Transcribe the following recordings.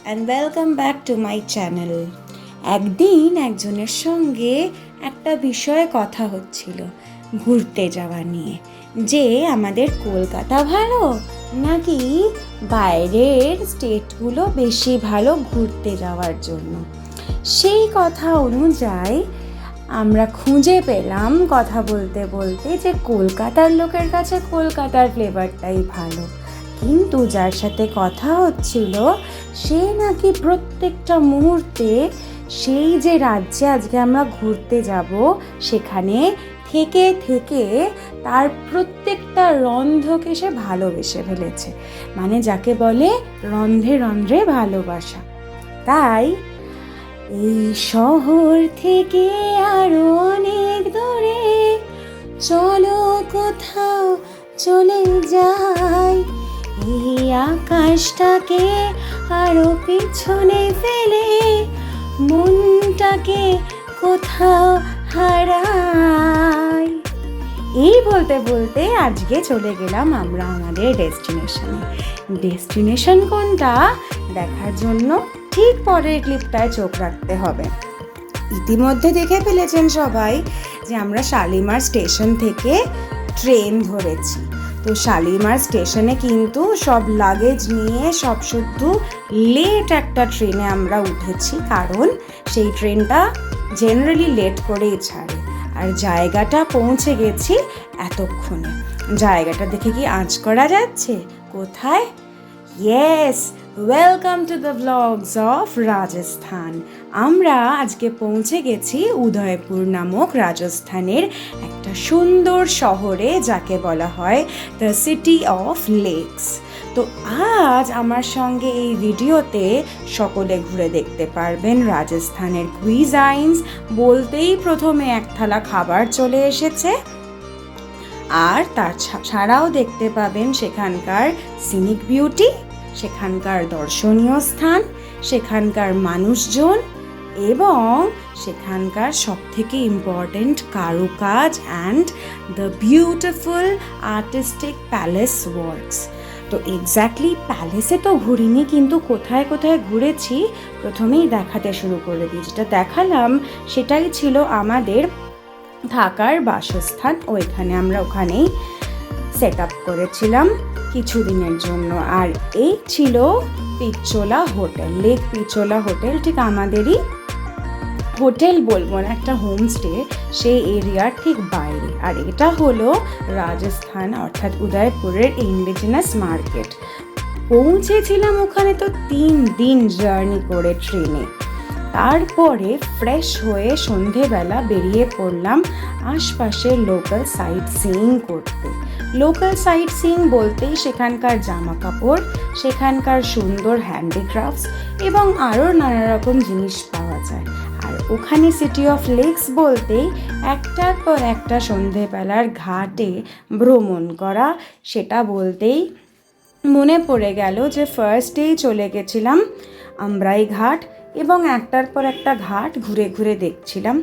and welcome back to my channel. একদিন একজনের সঙ্গে একটা বিষয়ে কথা হচ্ছিল ঘুরতে যাওয়া নিয়ে, যে আমাদের কলকাতা ভালো নাকি বাইরের স্টেটগুলো বেশি ভালো ঘুরতে যাওয়ার জন্য। সেই কথা অনুযায়ী আমরা খুঁজে পেলাম কথা বলতে বলতে যে কলকাতার লোকের কাছে কলকাতার ফ্লেভারটাই ভালো, কিন্তু যার সাথে কথা হচ্ছিল সে নাকি প্রত্যেকটা মুহূর্তে সেই যে রাজ্যে আজকে আমরা ঘুরতে যাব সেখানে থেকে থেকে তার প্রত্যেকটা রন্ধকে সে ভালোবেসে ফেলেছে, মানে যাকে বলে রন্ধে রন্ধে ভালোবাসা। তাই এই শহর থেকে আরো অনেক দূরে চলো কোথাও চলে যাই, এই আকাশটাকে আরো পিছনে ফেলে মনটাকে কোথাও হারাই। এই বলতে বলতে আজকে চলে গেলাম আমরা আমাদের ডেস্টিনেশন কোনটা দেখার জন্য ঠিক পরের ক্লিপটায় চোখ রাখতে হবে। ইতিমধ্যে দেখে ফেলেছেন সবাই যে আমরা শালিমার স্টেশন থেকে ট্রেন ধরেছি। তো শালিমার স্টেশনে কিন্তু সব লাগেজ নিয়ে সব শুধু লেট একটা ট্রেনে আমরা উঠেছি, কারণ সেই ট্রেনটা জেনারেলি লেট করেই ছাড়ে। আর জায়গাটা পৌঁছে গেছি এতক্ষণে। জায়গাটা দেখে কি আঁচ করা যাচ্ছে? কোথায়? Yes, welcome to the blogs of Rajasthan. আমরা আজকে পৌঁছে গেছি উদয়পুর নামক রাজস্থানের একটা সুন্দর শহরে, যাকে বলা হয় দ্য সিটি অফ লেকস। তো আজ আমার সঙ্গে এই ভিডিওতে সকলে ঘুরে দেখতে পারবেন রাজস্থানের কুইজাইন্স। বলতেই প্রথমে এক থালা খাবার চলে এসেছে, আর তার ছাড়াও দেখতে পাবেন সেখানকার সিনিক বিউটি, সেখানকার দর্শনীয় স্থান, সেখানকার মানুষজন এবং সেখানকার সবথেকে ইম্পর্টেন্ট কারুকাজ and the beautiful artistic palace works. তো এক্স্যাক্টলি প্যালেসে তো ঘুরিনি, কিন্তু কোথায় কোথায় ঘুরেছি প্রথমেই দেখাতে শুরু করে দিই। যেটা দেখালাম সেটাই ছিল আমাদের থাকার বাসস্থান। আমরা ওখানেই সেট আপ করেছিলাম কিছুদিনের জন্য। আর এই ছিল Pichola hotel, lake Pichola hotel. ঠিক আমাদেরই হোটেল বলবো না, একটা হোমস্টে, সেই এরিয়ার ঠিক বাইরে। আর এটা হলো রাজস্থান অর্থাৎ উদয়পুরের ইন্ডিজিনাস মার্কেট। পৌঁছেছিলাম ওখানে তো 3 দিন জার্নি করে ট্রেনে। তারপরে ফ্রেশ হয়ে সন্ধেবেলা বেরিয়ে পড়লাম আশপাশের লোকাল সাইট সিইং করতে। লোকাল সাইট সিইং বলতেই সেখানকার জামা কাপড়, সেখানকার সুন্দর হ্যান্ডিক্রাফটস এবং আরও নানা রকম জিনিস পাওয়া যায়। আর ওখানে সিটি অফ লেকস বলতেই একটার পর একটা সন্ধেবেলার ঘাটে ভ্রমণ করা। সেটা বলতেই মনে পড়ে গেল যে ফার্স্ট ডেই চলে গেছিলাম আমরাই ঘাট এবং একটার পর একটা ঘাট ঘুরে ঘুরে দেখছিলাম।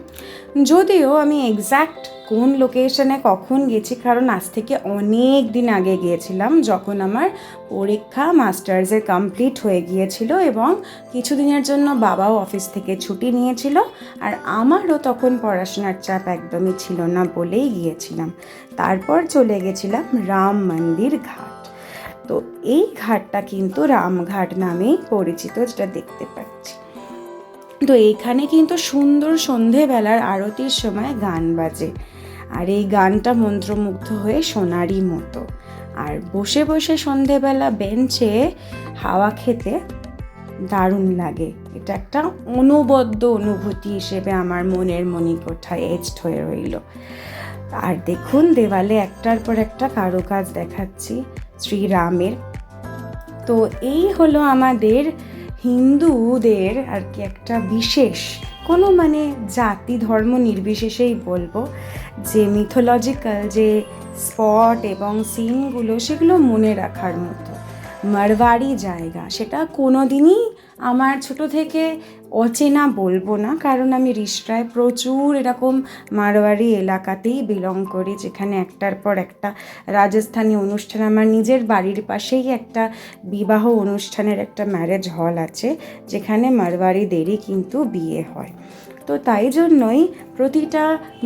যদিও আমি এক্স্যাক্ট কোন লোকেশনে কখন গেছি, কারণ আজ থেকে অনেক দিন আগে গিয়েছিলাম, যখন আমার পরীক্ষা মাস্টার্সের কমপ্লিট হয়ে গিয়েছিল এবং কিছুদিনের জন্য বাবাও অফিস থেকে ছুটি নিয়েছিল, আর আমারও তখন পড়াশোনার চাপ একদমই ছিল না বলেই গিয়েছিলাম। তারপর চলে গেছিলাম রাম মন্দির ঘাট। তো এই ঘাটটা কিন্তু রামঘাট নামেই পরিচিত, যেটা দেখতে পাচ্ছি। তো এইখানে কিন্তু সুন্দর সন্ধেবেলার আরতির সময় গান বাজে, আর এই গানটা মন্ত্রমুগ্ধ হয়ে শোনারই মতো। আর বসে বসে সন্ধেবেলা বেঞ্চে হাওয়া খেতে দারুণ লাগে। এটা একটা অনবদ্য অনুভূতি হিসেবে আমার মনের মণিকোঠায় এজড হয়ে রইল। আর দেখুন দেওয়ালে একটার পর একটা কারুকাজ দেখাচ্ছি শ্রীরামের। তো এই হলো আমাদের হিন্দুদের আর কি একটা বিশেষ কোনো জাতি ধর্ম নির্বিশেষেই বলবো যে মিথোলজিক্যাল যে স্পট এবং সিনগুলো, সেগুলো মনে রাখার মতো। মারওয়াড়ি জায়গা, সেটা কোনো দিনই আমার ছোট থেকে অচেনা বলবো না, কারণ আমি রিষড়ায় প্রচুর এরকম মারওয়াড়ি এলাকাতেই বিলং করি, যেখানে একটার পর একটা রাজস্থানী অনুষ্ঠান। আমার নিজের বাড়ির পাশেই একটা বিবাহ অনুষ্ঠানের একটা ম্যারেজ হল আছে, যেখানে মারওয়াড়িদেরই কিন্তু বিয়ে হয়। তো তাই জন্যই প্রতিটা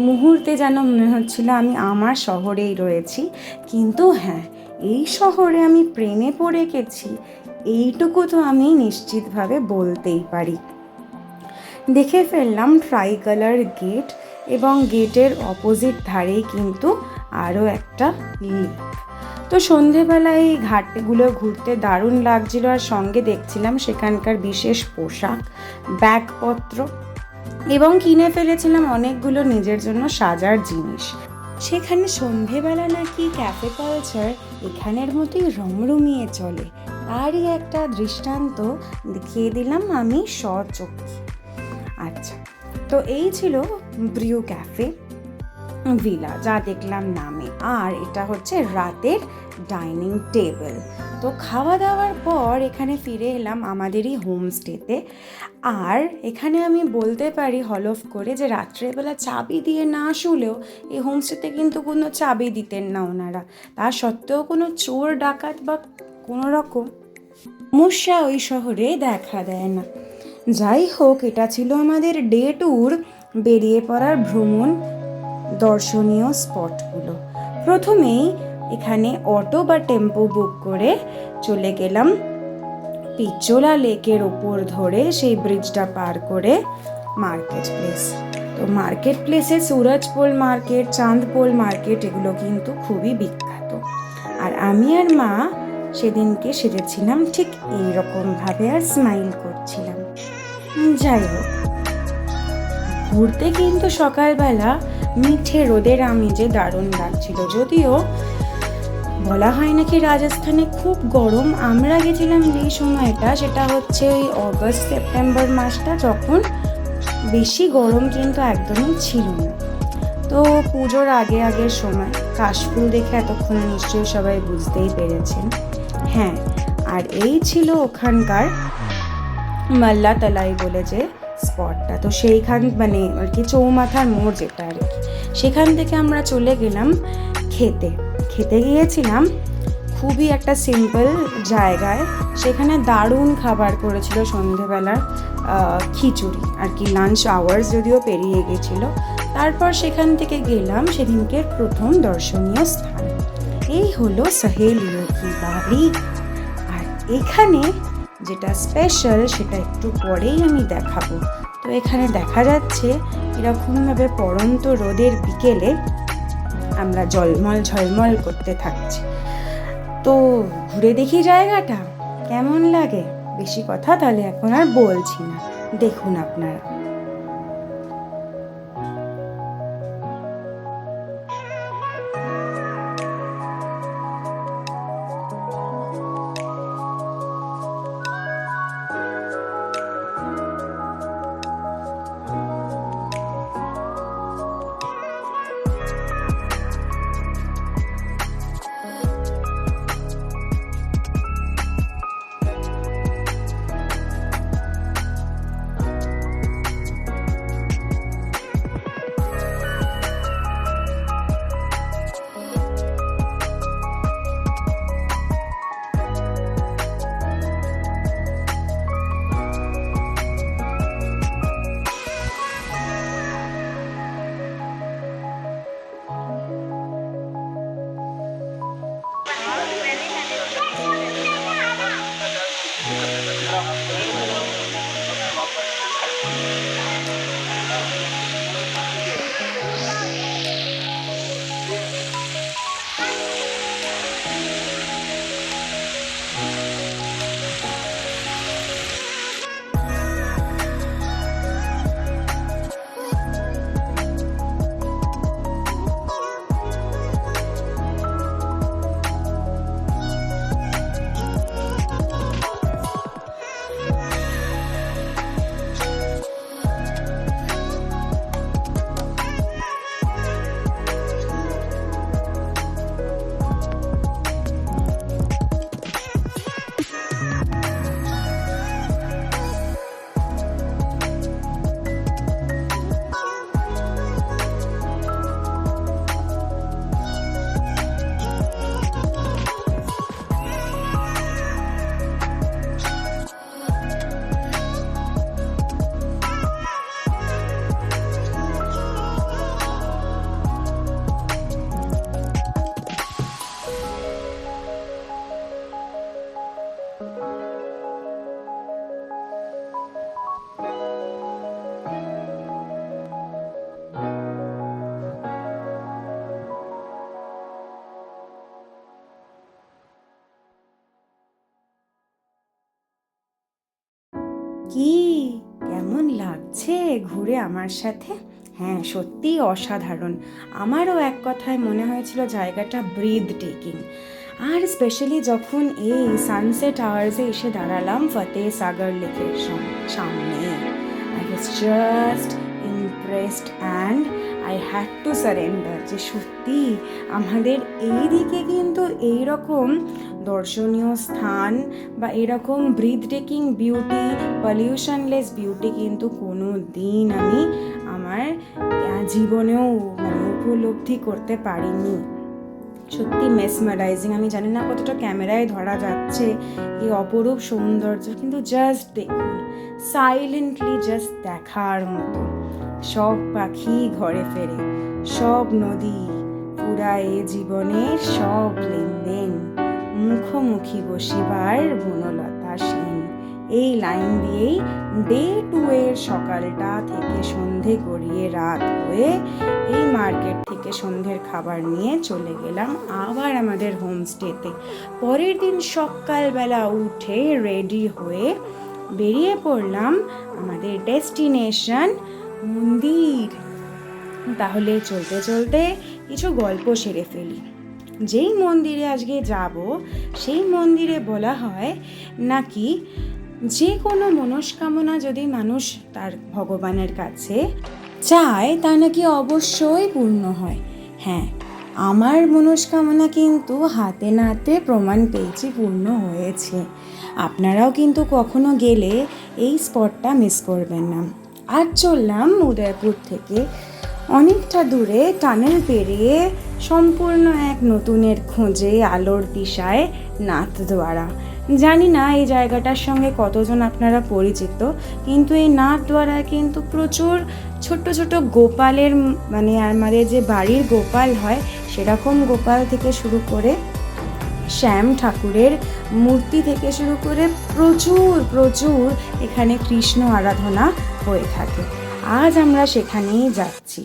মুহূর্তে যেন মনে হচ্ছিল আমি আমার শহরেই রয়েছি। কিন্তু হ্যাঁ, এই শহরে আমি প্রেমে পড়ে গেছি, এইটুকু তো আমি নিশ্চিতভাবে বলতেই পারি। দেখে ফেললাম ট্রাই কালার গেট, এবং গেটের অপোজিট ধারেই কিন্তু আরও একটা লেক। তো সন্ধেবেলায় এই ঘাটগুলো ঘুরতে দারুণ লাগছিল, আর সঙ্গে দেখছিলাম সেখানকার বিশেষ পোশাক, ব্যাগপত্র, এবং কিনে ফেলেছিলাম অনেকগুলো নিজের জন্য সাজার জিনিস। সেখানে সন্ধেবেলা নাকি ক্যাফে কালচার এখানের মতোই রমরমিয়ে চলে, তারই একটা দৃষ্টান্ত দেখিয়ে দিলাম আমি স্বচক্ষে। আচ্ছা, তো এই ছিল ব্রিউ ক্যাফে ভিলা, যা দেখলাম নামে। আর এটা হচ্ছে রাতের ডাইনিং টেবিল। তো খাওয়া দাওয়ার পর এখানে ফিরে এলাম আমাদেরই হোমস্টেতে। আর এখানে আমি বলতে পারি হলফ করে যে রাত্রেবেলা চাবি দিয়ে না শুলেও এই হোমস্টেতে কিন্তু কোনো চাবি দিতেন না ওনারা। তা সত্ত্বেও কোনো চোর ডাকাত বা কোনো রকম সমস্যা ওই শহরে দেখা দেয় না। যাই হোক, এটা ছিল আমাদের ডে ট্যুর, বেরিয়ে পড়ার ভ্রমণ দর্শনীয় স্পটগুলো। প্রথমেই এখানে অটো বা টেম্পো বুক করে চলে গেলাম পিচোলা লেকের ওপর ধরে, সেই ব্রিজটা পার করে মার্কেট প্লেস। তো মার্কেট প্লেসে সুরজপোল মার্কেট, চাঁদপোল মার্কেট এগুলো কিন্তু খুবই বিখ্যাত। আর আমি আর মা সেদিনকে সেজেছিলাম ঠিক এইরকমভাবে, আর স্মাইল করছিলাম। যাই হোক, ঘুরতে কিন্তু সকালবেলা মিঠে রোদের আমেজে দারুণ লাগছিল। যদিও বলা হয় নাকি রাজস্থানে খুব গরম, আমরা গেছিলাম যেই সময়টা সেটা হচ্ছে ওই অগস্ট সেপ্টেম্বর মাসটা, যখন বেশি গরম কিন্তু একদমই ছিল না। তো পুজোর আগের সময় কাশফুল দেখে এতক্ষণে নিশ্চয়ই সবাই বুঝতেই পেরেছেন। হ্যাঁ, আর এই ছিল ওখানকার মাল্লা তালাই বলে যে স্পটটা। তো সেইখান মানে আর কি চৌমাথার মোড় যেটা আর কি, সেখান থেকে আমরা চলে গেলাম খেতে গিয়েছিলাম খুবই একটা সিম্পল জায়গায়। সেখানে দারুণ খাবার করেছিল সন্ধেবেলার খিচুড়ি আর কি, লাঞ্চ আওয়ার্স যদিও পেরিয়ে গেছিলো। তারপর সেখান থেকে গেলাম সেদিনকে প্রথম দর্শনীয় স্থান, এই হলো সহেলিও কি বাড়ি। আর এখানে যেটা স্পেশাল সেটা একটু পরেই আমি দেখাবো। তো এখানে দেখা যাচ্ছে এরকমভাবে পড়ন্ত রোদের বিকেলে আমরা ঝলমল করতে থাকছি। তো ঘুরে দেখি জায়গাটা কেমন লাগে। বেশি কথা তাহলে এখন আর বলছি না, দেখুন আপনারা। কি কেমন লাগছে ঘুরে আমার সাথে? হ্যাঁ, সত্যিই অসাধারণ। আমারও এক কথায় মনে হয়েছিল জায়গাটা ব্রিথ টেকিং। আর স্পেশালি যখন এই সানসেট আওয়ার্সে এসে দাঁড়ালাম ফতেহ সাগর লেকের সামনে, I was just impressed and I had to surrender যে সত্যি আমাদের এই দিকে কিন্তু এইরকম দর্শনীয় স্থান বা এরকম ব্রিথ টেকিং বিউটি, পলিউশনলেস বিউটি কিন্তু কোনো দিন আমি আমার জীবনেও উপলব্ধি করতে পারিনি। সত্যি মেসমারাইজিং। আমি জানি না কতটা ক্যামেরায় ধরা যাচ্ছে এই অপরূপ সৌন্দর্য, কিন্তু জাস্ট দেখুন, সাইলেন্টলি জাস্ট দেখার মতো। সব পাখি ঘরে ফেরে, সব নদী পুরায় জীবনের সব লেনদেন, মুখোমুখি বসিবার বনলতা সেন। এই লাইন দিয়েই ডে 2 এর সকালটা থেকে সন্ধে গড়িয়ে রাত হয়ে এই মার্কেট থেকে সন্ধ্যের খাবার নিয়ে চলে গেলাম আবার আমাদের হোমস্টেতে। পরের দিন সকালবেলা উঠে রেডি হয়ে বেরিয়ে পড়লাম আমাদের ডেস্টিনেশন মন্দির। তাহলে চলতে চলতে কিছু গল্প সেরে ফেলি। যেই মন্দিরে আজকে যাব সেই মন্দিরে বলা হয় নাকি যে কোনো মনস্কামনা যদি মানুষ তার ভগবানের কাছে চায় তা নাকি অবশ্যই পূর্ণ হয়। হ্যাঁ, আমার মনস্কামনা কিন্তু হাতে নাতে প্রমাণ পেয়েছি পূর্ণ হয়েছে। আপনারাও কিন্তু কখনো গেলে এই স্পটটা মিস করবেন না। আর চললাম উদয়পুর থেকে অনেকটা দূরে টানেল পেরিয়ে সম্পূর্ণ এক নতুনের খোঁজে আলোর দিশায় নাথদ্বারা। জানি না এই জায়গাটার সঙ্গে কতজন আপনারা পরিচিত, কিন্তু এই নাথদ্বারায় কিন্তু প্রচুর ছোট ছোট গোপালের আমাদের যে বাড়ির গোপাল হয় সেরকম গোপাল থেকে শুরু করে শ্যাম ঠাকুরের মূর্তি থেকে শুরু করে প্রচুর এখানে কৃষ্ণ আরাধনা হয়ে থাকে। আজ আমরা সেখানেই যাচ্ছি।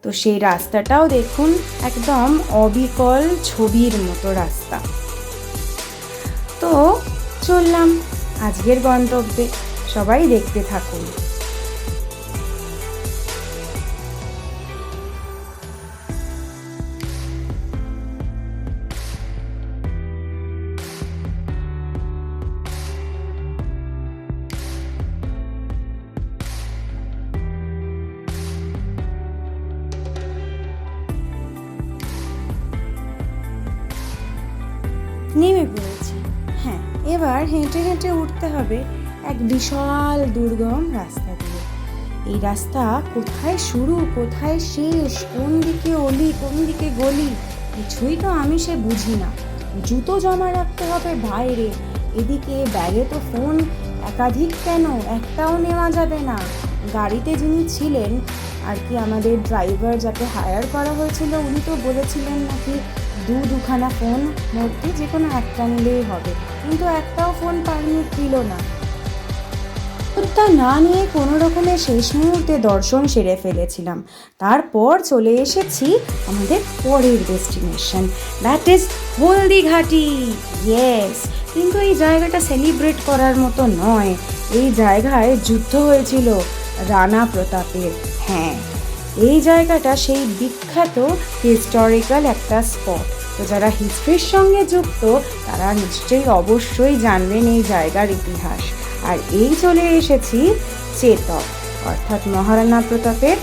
তো সেই রাস্তাটাও দেখুন, একদম অবিকল ছবির মতো রাস্তা। তো চললাম আজকের গন্তব্যে, সবাই দেখতে থাকুন। নেমে পড়েছি। হ্যাঁ, এবার হেঁটে হেঁটে উঠতে হবে এক বিশাল দুর্গম রাস্তা দিয়ে। এই রাস্তা কোথায় শুরু কোথায় শেষ, কোন দিকে অলি কোন দিকে গলি, কিছুই তো আমি সে বুঝি না। জুতো জমা রাখতে হবে বাইরে, এদিকে ব্যাগে তো ফোন একাধিক, কেন একটাও নেওয়া যাবে না। গাড়িতে যিনি ছিলেন আর কি আমাদের ড্রাইভার যাকে হায়ার করা হয়েছিল, উনি তো বলেছিলেন নাকি দুখানা ফোন মধ্যে যে কোনো একটা নিলেই হবে, কিন্তু একটাও ফোন পারমিট দিল না। তা না নিয়ে কোনো রকমের শেষ মুহূর্তে দর্শন সেরে ফেলেছিলাম। তারপর চলে এসেছি আমাদের পরের destination, that is Haldighati. Yes, কিন্তু এই জায়গাটা সেলিব্রেট করার মতো নয়। এই জায়গায় যুদ্ধ হয়েছিল রানা প্রতাপের। হ্যাঁ, এই জায়গাটা সেই বিখ্যাত হিস্টোরিক্যাল একটা স্পট। তো যারা হিস্ট্রির সঙ্গে যুক্ত তারা নিশ্চয়ই অবশ্যই জানবেন এই জায়গার ইতিহাস। আর এই চলে এসেছি চেতক, অর্থাৎ মহারানা প্রতাপের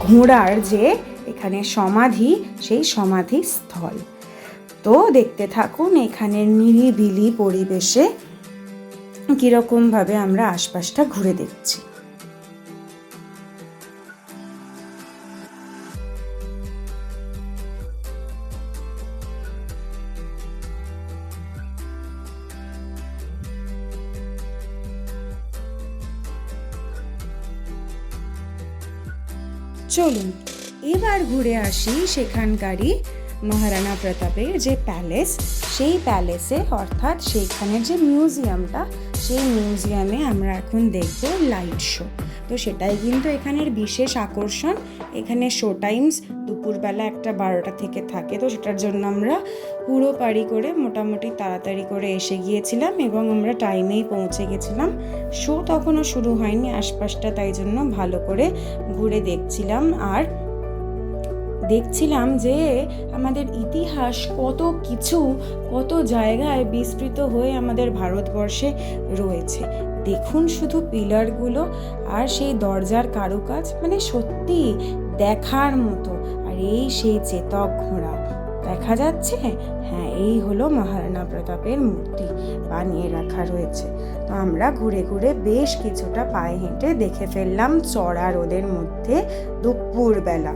ঘোড়ার যে এখানে সমাধি, সেই সমাধি স্থল। তো দেখতে থাকুন এখানের নিরিবিলি পরিবেশে কীরকমভাবে আমরা আশপাশটা ঘুরে দেখছি। চলুন এবার ঘুরে আসি সেখানকারই মহারানা প্রতাপের যে প্যালেস, সেই প্যালেসে, অর্থাৎ সেইখানের যে মিউজিয়ামটা, সেই মিউজিয়ামে আমরা এখন দেখব লাইট শো। তো সেটাই কিন্তু এখানের বিশেষ আকর্ষণ। এখানে শো টাইমস দুপুরবেলা একটা 12টা থেকে থাকে, তো সেটার জন্য আমরা পুরো পাড়ি করে মোটামুটি তাড়াতাড়ি করে এসে গিয়েছিলাম এবং আমরা টাইমেই পৌঁছে গেছিলাম। শো তখনও শুরু হয়নি আশপাশটা, তাই জন্য ভালো করে ঘুরে দেখছিলাম আর দেখছিলাম যে আমাদের ইতিহাস কত জায়গায় বিস্তৃত হয়ে আমাদের ভারতবর্ষে রয়েছে। দেখুন শুধু পিলারগুলো আর সেই দরজার কারুকাজ, মানে সত্যি দেখার মতো। আর এই সেই চেতক ঘোড়া দেখা যাচ্ছে, হ্যাঁ এই হলো মহারাণা প্রতাপের মূর্তি বানিয়ে রাখা রয়েছে। তো আমরা ঘুরে ঘুরে বেশ কিছুটা পায়ে হেঁটে দেখে ফেললাম চড়া রোদের মধ্যে দুপুরবেলা।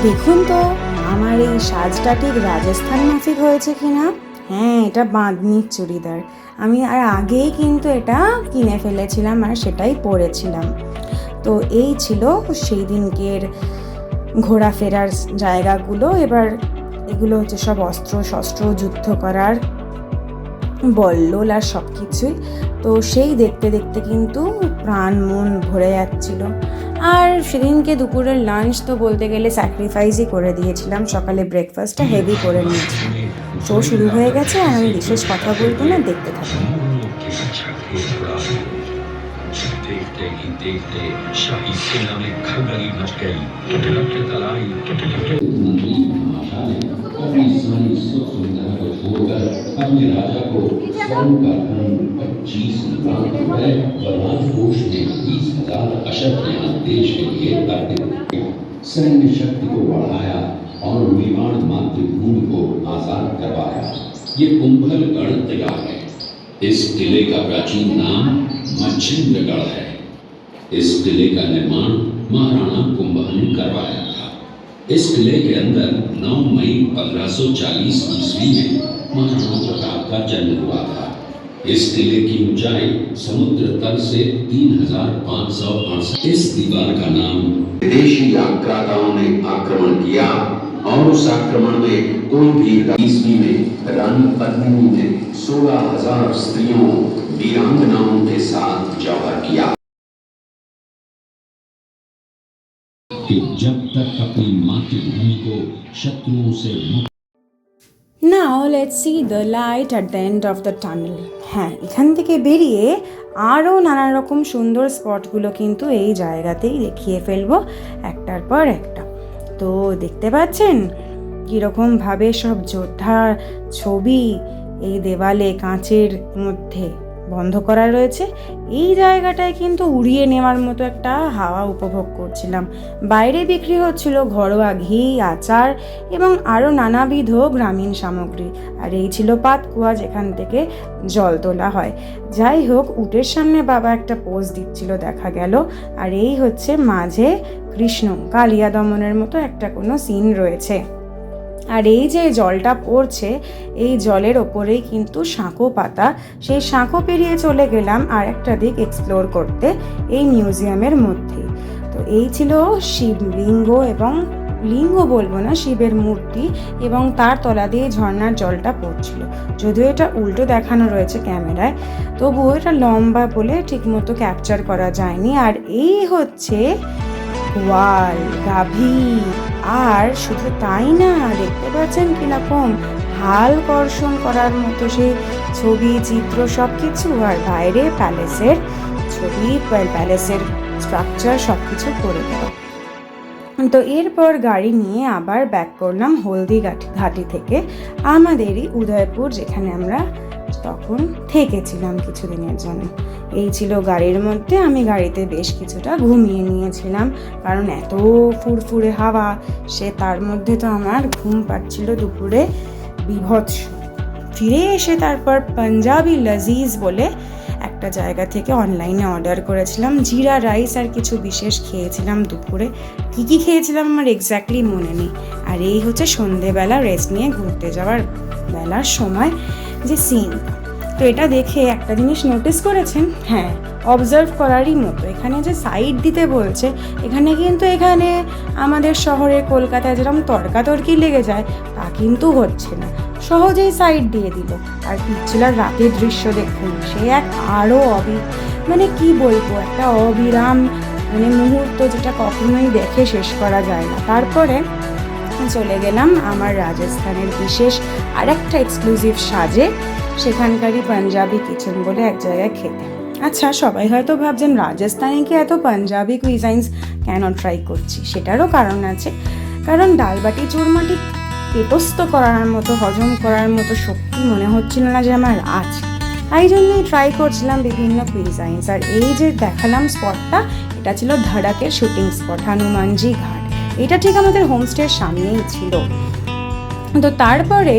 দেখুন তো আমার এই সাজটা ঠিক রাজস্থান মাফিক হয়েছে কিনা। হ্যাঁ, এটা বাঁধনির চুড়িদার। আমি আর আগেই কিন্তু এটা কিনে ফেলেছিলাম আর সেটাই পরেছিলাম। তো এই ছিল সেই দিনকের ঘোরাফেরার জায়গাগুলো। এবার এগুলো হচ্ছে সব অস্ত্র শস্ত্র, যুদ্ধ করার বল্লল আর সব কিছুই। তো সেই দেখতে দেখতে কিন্তু প্রাণ মন ভরে যাচ্ছিল। আর সেদিনকে দুপুরের লাঞ্চ তো বলতে গেলে স্যাক্রিফাইসই করে দিয়েছিলাম, সকালে ব্রেকফাস্টটা হেভি করে নিয়েছিলাম। শো শুরু হয়ে গেছে আর আমি বিশেষ কথা বলবো না, দেখতে থাকুন। देखते ही देखते शाही सेना में खलबली मच गई। अपनी सारी सुख सुविधा को छोड़कर अपने राजा को स्वर्ण का धन 25 लाख रुपए और राजकोष में 20,000 अशर्त यहाँ देश के लिए अर्पित किया। सैन्य शक्ति को बढ़ाया और मेवाड़ मातृभूमि को आजाद करवाया। ये कुंभलगढ़ तैयार है। इस किले का प्राचीन नाम मच्छिंद्रगढ़ है। इस किले का निर्माण महाराणा कुंभा ने करवाया था। इस किले के अंदर 9 मई 1540 ईस्वी में महाराणा प्रताप का जन्म हुआ था। इस किले की ऊंचाई समुद्र तल से 3568। इस दीवार का नाम विदेशी आक्रांताओं ने आक्रमण किया और उस आक्रमण में कोई भी ईस्वी में रानी पद्मिनी ने 16,000 स्त्रियों वीरांगनाओं के साथ जौहर किया कि जब तक अपनी मातृभूमि को शत्रुओं से मुक्त। Now let's see the light at the end of the tunnel. হ্যাঁ, এখান থেকে বেরিয়ে আরও নানা রকম সুন্দর স্পটগুলো কিন্তু এই জায়গাতেই দেখিয়ে ফেলবো একটার পর একটা। তো দেখতে পাচ্ছেন কীরকমভাবে সব যোদ্ধার ছবি এই দেওয়ালে কাঁচের মধ্যে বন্ধ করা রয়েছে। এই জায়গাটায় কিন্তু উড়িয়ে নেওয়ার মতো একটা হাওয়া উপভোগ করছিলাম। বাইরে বিক্রি হচ্ছিল ঘরোয়া ঘি, আচার এবং আরও নানাবিধ গ্রামীণ সামগ্রী। আর এই ছিল পাতকুয়া, যেখান থেকে জল তোলা হয়। যাই হোক, উটের সামনে বাবা একটা পোজ দিচ্ছিল দেখা গেল। আর এই হচ্ছে মাঝে কৃষ্ণ কালিয়া দমনের মতো একটা কোনো সিন রয়েছে। আর এই যে জলটা পড়ছে, এই জলের ওপরেই কিন্তু শাঁখো পাতা। সেই শাঁখো পেরিয়ে চলে গেলাম আর একটা দিক এক্সপ্লোর করতে এই মিউজিয়ামের মধ্যে। তো এই ছিল শিবলিঙ্গ, এবং লিঙ্গ বলবো না, শিবের মূর্তি, এবং তার তলা দিয়ে ঝর্ণার জলটা পড়ছিল। যদিও এটা উল্টো দেখানো রয়েছে ক্যামেরায়, তবুও এটা লম্বা বলে ঠিকমতো ক্যাপচার করা যায়নি। আর এই হচ্ছে ওয়াল গাভী। আর শুধু তাই না, দেখতে পাচ্ছেন কিরকম হাল কর্ষণ করার মতো সেই ছবি, চিত্র সব কিছু। আর বাইরে প্যালেসের ছবি, প্যালেসের স্ট্রাকচার সব কিছু করে দেওয়া। তো এরপর গাড়ি নিয়ে আবার ব্যাক করলাম হলদি ঘাটি থেকে আমাদেরই উদয়পুর, যেখানে আমরা তখন থেকেছিলাম কিছুদিনের জন্য। এই ছিল গাড়ির মধ্যে। আমি গাড়িতে বেশ কিছুটা ঘুমিয়ে নিয়েছিলাম, কারণ এত ফুরফুরে হাওয়া, সে তার মধ্যে তো আমার ঘুম পাচ্ছিল দুপুরে বিভৎস। ফিরে এসে তারপর পাঞ্জাবি লজিজ বলে একটা জায়গা থেকে অনলাইনে অর্ডার করেছিলাম জিরা রাইস আর কিছু বিশেষ খেয়েছিলাম দুপুরে। কী কী খেয়েছিলাম আমার এক্স্যাক্টলি মনে নেই। আর এই হচ্ছে সন্ধেবেলা রেস্ট নিয়ে ঘুরতে যাওয়ার বেলার সময় যে সিন। তো এটা দেখে একটা জিনিস নোটিস করেছেন? হ্যাঁ, অবজার্ভ করারই মতো। এখানে যে সাইড দিতে বলছে, এখানে কিন্তু এখানে আমাদের শহরে কলকাতায় যেরকম তর্কাতর্কি লেগে যায় তা কিন্তু হচ্ছে না, সহজেই সাইড দিয়ে দিল। আর পিচ্ছিলার রাতের দৃশ্য দেখুন, সে এক আরও মানে কি বলবো, একটা অবিরাম মানে মুহূর্ত যেটা কখনোই দেখে শেষ করা যায় না। তারপরে চলে গেলাম আমার রাজস্থানের বিশেষ আর একটা এক্সক্লুসিভ সাজে, সেখানকারই পাঞ্জাবি কিচেন বলে এক জায়গায় খেতে। আচ্ছা, সবাই হয়তো ভাবছেন রাজস্থানে কি এত পাঞ্জাবি কুইজাইন্স কেন ট্রাই করছি? সেটারও কারণ আছে, কারণ ডাল বাটি চুরমাটি পেটস্থ করার মতো, হজম করার মতো শক্তি মনে হচ্ছিল না যে আমার আছে। তাই জন্যই ট্রাই করছিলাম বিভিন্ন কুইজাইন্স। আর এই যে দেখালাম স্পটটা, এটা ছিল ধাড়াকের শুটিং স্পট, হনুমানজি ঘাট। এটা ঠিক আমাদের হোমস্টের সামনেই ছিল। তো তারপরে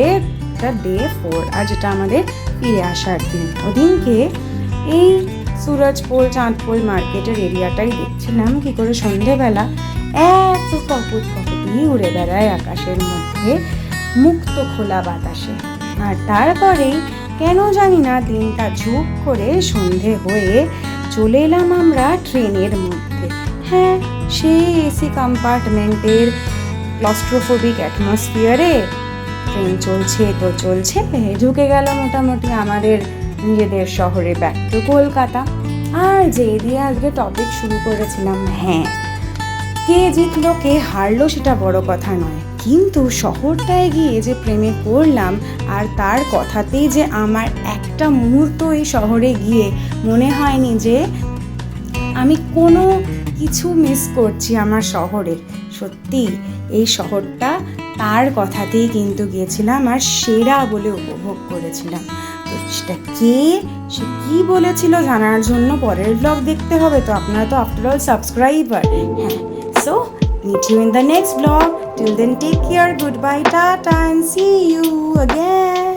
ডে 4, আর যেটা আমাদের ফিরে আসার দিন, ওদিনকে এই সুরজপোল চাঁদপোল মার্কেটের এরিয়াটাই দেখছিলাম কি করে সন্ধেবেলা এত কপুটি উড়ে বেড়ায় আকাশের মধ্যে মুক্ত খোলা বাতাসে। আর তারপরেই কেন জানি না দিনটা ঝুঁক করে সন্ধে হয়ে চলে এলাম আমরা ট্রেনের মধ্যে। হ্যাঁ, সেই এসি কম্পার্টমেন্টের ক্লস্ট্রোফোবিক অ্যাটমসফিয়ারে ট্রেন চলছে তো চলছে, ঢুকে গেল মোটামুটি আমাদের নিজেদের শহরে, ব্যাক টু কলকাতা। আর যে দিয়ে আজকে টপিক শুরু করেছিলাম, হ্যাঁ, কে জিতলো কে হারলো সেটা বড় কথা নয়, কিন্তু শহরটায় গিয়ে যে প্রেমে পড়লাম আর তার কথাতেই যে আমার একটা মুহূর্ত এই শহরে গিয়ে মনে হয়নি যে আমি কোনো কিছু মিস করছি আমার শহরে। সত্যি এই শহরটা তার কথাতেই কিন্তু গিয়েছিলাম আর সেরা বলে উপভোগ করেছিলাম। তো সেটা কে, সে কী বলেছিল জানার জন্য পরের ব্লগ দেখতে হবে। তো আপনারা তো আফটার অল সাবস্ক্রাইবার। হ্যাঁ, so meet you in the next vlog. Till then, take care, goodbye, tata, and see you again.